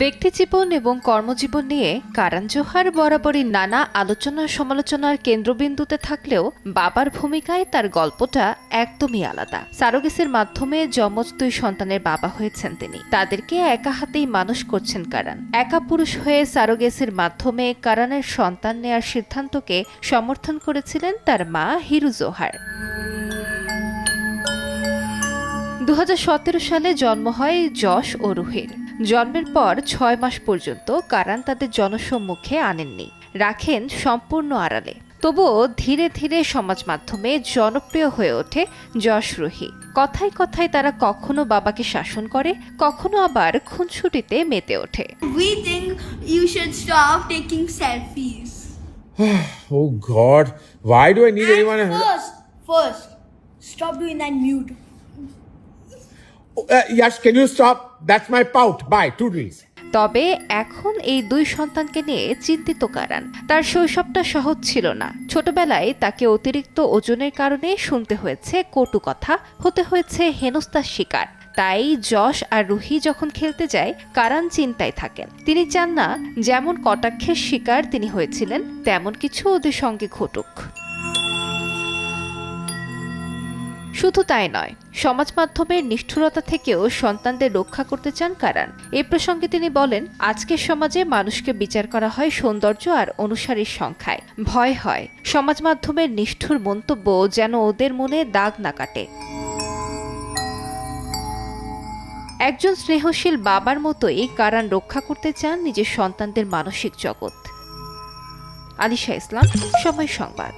ব্যক্তিজীবন এবং কর্মজীবন নিয়ে কারণ জোহর বরাবরই নানা আলোচনা সমালোচনার কেন্দ্রবিন্দুতে থাকলেও বাবার ভূমিকায় তার গল্পটা একদমই আলাদা। সারোগেসির মাধ্যমে যমজ 2 সন্তানের বাবা হয়েছেন তিনি। তাদেরকে একা হাতেই মানুষ করছেন কারণ। একা পুরুষ হয়ে সারোগেসির মাধ্যমে কারণের সন্তান নেয়ার সিদ্ধান্তকে সমর্থন করেছিলেন তার মা হিরু জোহর। 2017 সালে জন্ম হয় যশ ও রুহির। জন্মের পর 6 মাস পর্যন্ত কারণ তাদের জনসম্মুখে আনেননি, রাখেন সম্পূর্ণ আড়ালে। তবুও ধীরে ধীরে সমাজ মাধ্যমে জনপ্রিয় হয়ে ওঠে যশ রুহি। কথায় কথায় তারা কখনো বাবাকে শাসন করে, কখনো আবার খুনসুটিতে মেতে ওঠে। We think you should stop taking selfies. Oh God, why do I need anyone? First, stop doing that mute. Yash, can you stop? That's my pout. Bye. 2 days. তবে এখন এই 2 সন্তানকে নিয়ে চিন্তিত কারণ। তার শৈশবটা সহজ ছিল না। ছোটবেলায় তাকে অতিরিক্ত ওজনের কারণে শুনতে হয়েছে কটু কথা, হতে হয়েছে হেনস্থার শিকার। তাই যশ আর রুহি যখন খেলতে যায়, কারণ চিন্তায় থাকেন। তিনি চান না যেমন কটাক্ষের শিকার তিনি হয়েছিলেন তেমন কিছু ওদের সঙ্গে ঘটুক। শুধু তাই নয়, সমাজ মাধ্যমের নিষ্ঠুরতা থেকেও সন্তানদের রক্ষা করতে চান কারণ। এ প্রসঙ্গে তিনি বলেন, আজকের সমাজে মানুষকে বিচার করা হয় সৌন্দর্য আর অনুসারীর সংখ্যায়। ভয় হয় সমাজ মাধ্যমের নিষ্ঠুর মন্তব্য যেন ওদের মনে দাগ না কাটে। একজন স্নেহশীল বাবার মতোই কারণ রক্ষা করতে চান নিজের সন্তানদের মানসিক জগৎ। আলিশা ইসলাম, সময় সংবাদ।